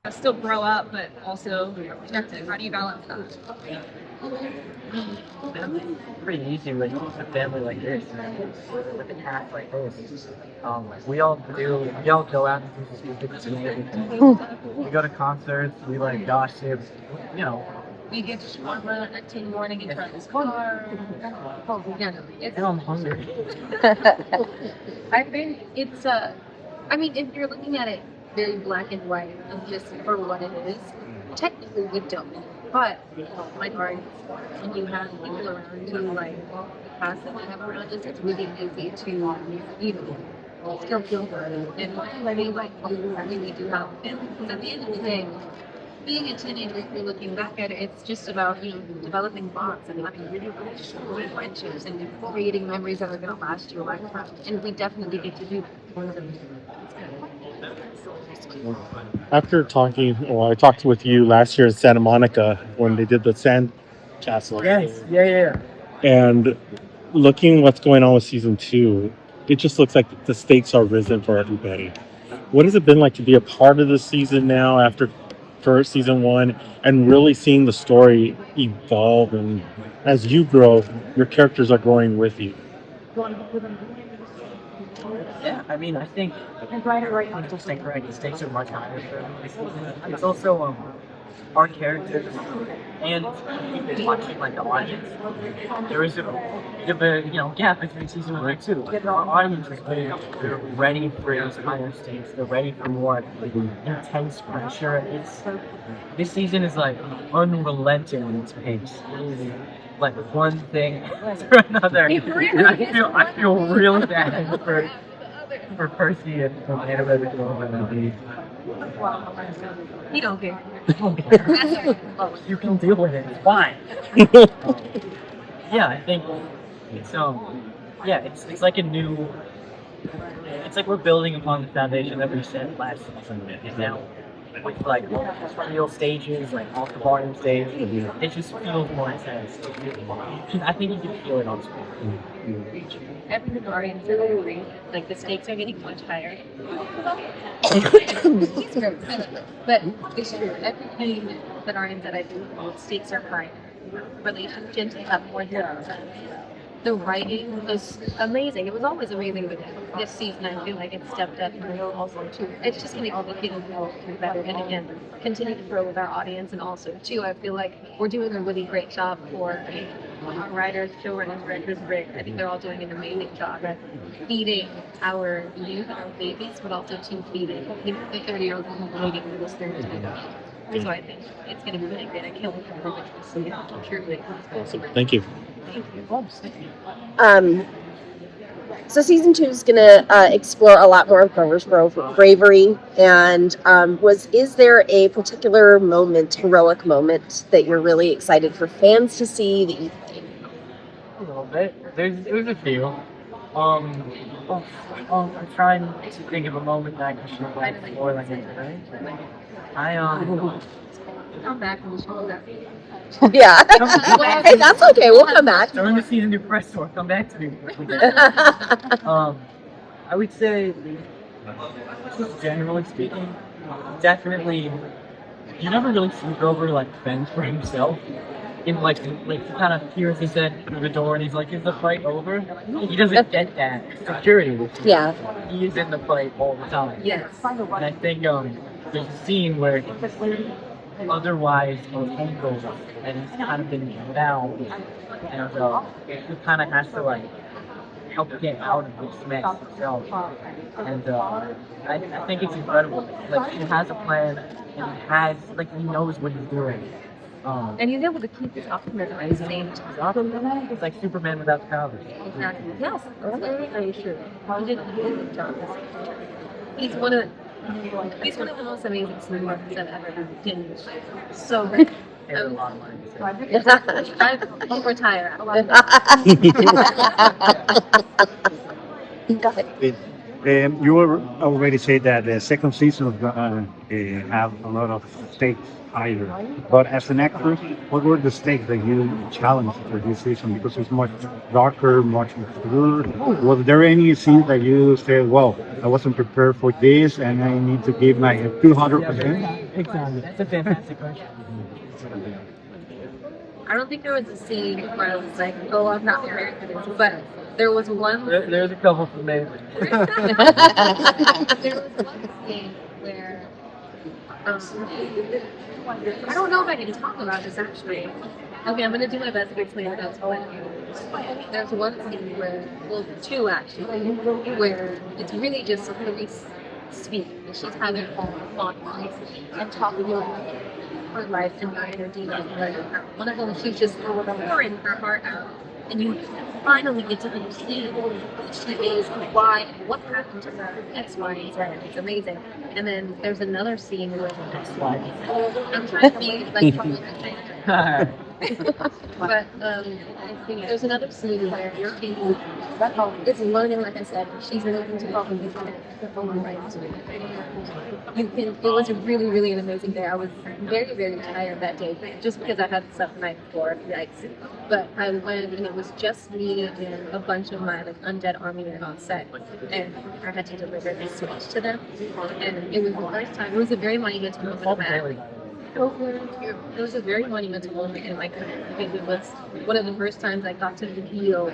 Still grow up, but also protective. How do you balance that? Pretty easy when you have a family like this, with a cast like this. We all go out and do stupid things. We go to concerts, we like gossip, you know. We get to run at 10 in the morning in front of his car. And I'm hungry. I think it's I mean, if you're looking at it very black and white and just for what it is, technically we don't. But my part, when you have people around you like the past that we have around us, it's really easy to, you know, still feel good and feel like we really do have family. Because at the end of the day, being a teenager, if you're looking back at it, it's just about, you know, developing bonds and having really good friendships and creating memories that are going to last you a lifetime. And we definitely get to do that. After talking, I talked with you last year in Santa Monica when they did the sand castle. Yes, yeah. And looking what's going on with season 2, it just looks like the stakes are risen for everybody. What has it been like to be a part of the season now after first season 1 and really seeing the story evolve, and as you grow, your characters are growing with you? Yeah, I mean, I think I'm just saying, right, the stakes are much higher for this season. It's also our characters and watching like the audience. There is a bit of a gap between season 1 and 2. Our audience is they're ready for those higher stakes. They're ready for more intense pressure. This season is like unrelenting in its pace. It is like one thing after another. And I feel really bad for Percy and Annabeth and You don't care. You can deal with it. It's fine. Yeah, I think it's it's like a new. It's like we're building upon the foundation that we set last season, and now with like real stages, like off the volume stage, it just feels more intense. I think you can feel it on screen. Everything Aryan Simhadri, like the stakes are getting much higher. But it's true. Everything that Aryan said, I do, the stakes are high. Relationships have more depth. The writing was amazing. It was always amazing, but this season I feel like it stepped up and also too. It's just going to keep getting better, and again, continue to grow with our audience, and also too, I feel like we're doing a really great job for our writers, showrunners, directors, Rick. I think they're all doing an amazing job at feeding our youth, our babies, but also to feeding the 30-year-olds who are waiting for this thing to happen. So I think it's going to be really great. I can't wait for it to see it. Truly. Awesome. Thank you. So season 2 is going to explore a lot more of Grover's bravery, and is there a particular heroic moment that you're really excited for fans to see that you think? A little bit. There's a few. I'm trying to think of a moment that I can show like more like it today. Come back when the show's up. Yeah. Hey, that's okay. We'll come back. During the season new press tour, come back to me. I would say, just generally speaking, definitely, you never really see Grover like fend for himself. In like he kind of hears his head through the door and he's like, "Is the fight over?" He doesn't get that security. Yeah. He is in the fight all the time. Yes. And I think there's a scene where otherwise entangled and he's kind of been bound, and he kind of has to like help get out of this mess himself. And I think it's incredible. Like he has a plan and he knows what he's doing. And he's able to keep his optimism at the same time. He's like Superman without powers. Exactly. Yes, that's very true. He did a good job. He's one of the most amazing swimmers I've ever been. So I'll retire. Got it. already said that the second season is gonna have a lot of stakes higher. But as an actor, what were the stakes that you challenged for this season? Because it's much darker, much more. Was there any scene that you said, "Well, I wasn't prepared for this, and I need to give my 200%"? Exactly. That's a fantastic question. I don't think there was a scene where I was like, oh, I'm not prepared for this, but there was one. There's a couple for me. There was one scene where I don't know if I can talk about this actually. Okay, I'm gonna do my best to explain this, but there's one scene where, well, two actually, where it's really just Clarice speaking. She's having fun and talking about her life and her demons. One of them, she's just pouring her heart out, and you finally get to understand who she is, why, and what happened to her, X, Y, and Z. It's amazing. And then there's another scene where I'm trying to be like but there's another scene where it's learning, like I said, she's learning to follow the own rights. It was really, really an amazing day. I was very, very tired that day, just because I had slept the night before. Yikes. But I went, and it was just me and a bunch of my undead army men on set, and I had to deliver this speech to them. And it was the first time. It was a very monumental moment. It was a very monumental moment in my career because it was one of the first times I got to feel,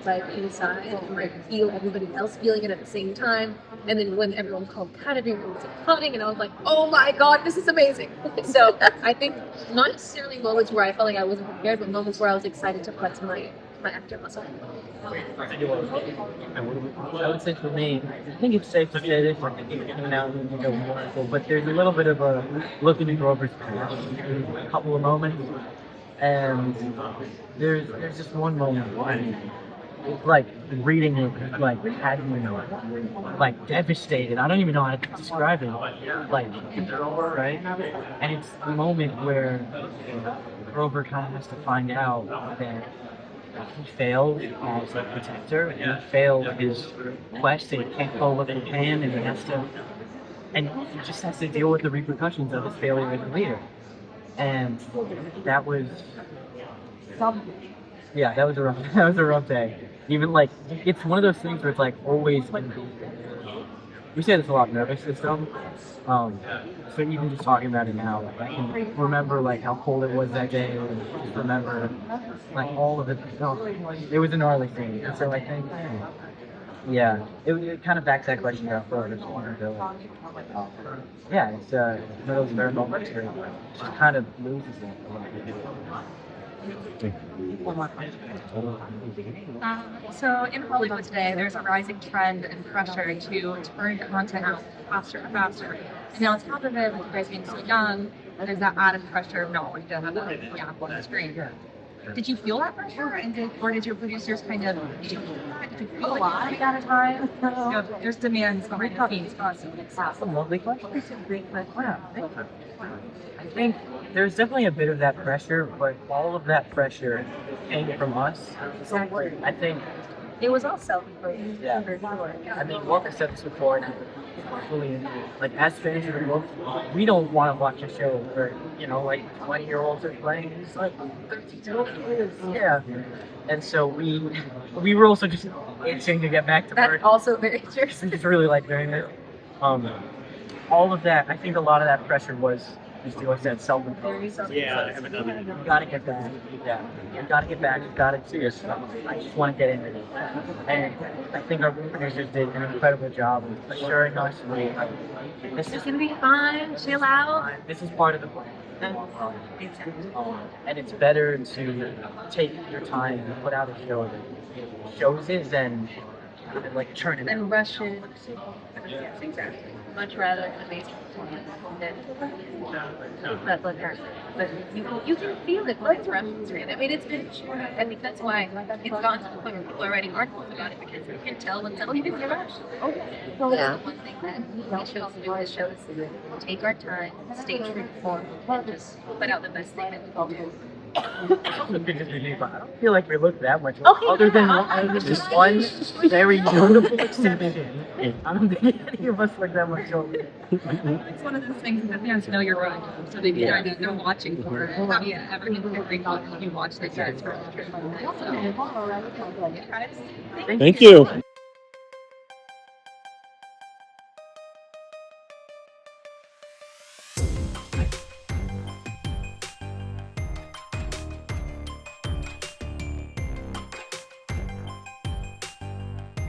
like inside, and like feel everybody else feeling it at the same time. And then when everyone called cut, everyone was applauding, and I was like, "Oh my God, this is amazing!" So I think not necessarily moments where I felt like I wasn't prepared, but moments where I was excited to flex my actor muscle. I would say for me, I think it's safe to say this, now we go more, but there's a little bit of a look into Grover's past, a couple of moments, and there's just one moment when like reading it had me devastated. I don't even know how to describe it. Right? And it's the moment where Grover kind of has to find out that he failed as a protector, and he failed his quest, and he can't go look in Japan, and he just has to deal with the repercussions of his failure as a leader. And that was a rough day. Even it's one of those things where it's always, we say this a lot, nervous system. So even just talking about it now, I can remember how cold it was that day, and just remember all of it. It was a gnarly thing. And so I think, it kind of backs that question about Florida's vulnerability. It's one of those rare moments where it just kind of loses it a little bit. So in Hollywood today, there's a rising trend and pressure to turn content out faster and faster. And on top of it, with you guys being so young, there's that added pressure of not wanting to have that gap on the screen. Did you feel that pressure, or did your producers did you feel like at a time? There's demands behind the scenes constantly. That's a lovely question. I think there's definitely a bit of that pressure, but all of that pressure came from us. Exactly. I think It was all self-imposed. Yeah. For sure. I mean, Walker said this before, and fully as fans of the book, we don't want to watch a show where 20-year-olds are playing. It's 32. Yeah, and so we were also just itching to get back to work. That's also very true. I just really like doing it. All of that, I think a lot of that pressure was, as Dior said, self-imposed. Yeah, You gotta get back. Yeah, you gotta get back. You gotta do your stuff. I just want to get into it. And I think our producers did an incredible job of assuring us, this is Gonna be fine. Chill out. this is part of the plan. And it's better to take your time and put out a show that shows it than churn it out. And rush it. Yes, exactly. Much rather an amazing performance than but you can feel it when it's rushed. I mean, it's been short. I think that's why it's gone to the point where people are writing articles about it, because you can tell when something is rushed. Yeah. One thing that the shows do is take our time, stay true to form, and just put out the best thing that we can do. It's also good to be, but I don't feel like we look that much Okay, other than yeah. other than one very notable exception. I don't think any of us look that much older. It's one of those things that parents know you're right. So they know that they're watching for it. Yeah, every time you watch the kids for So, yeah, guys, Thank you.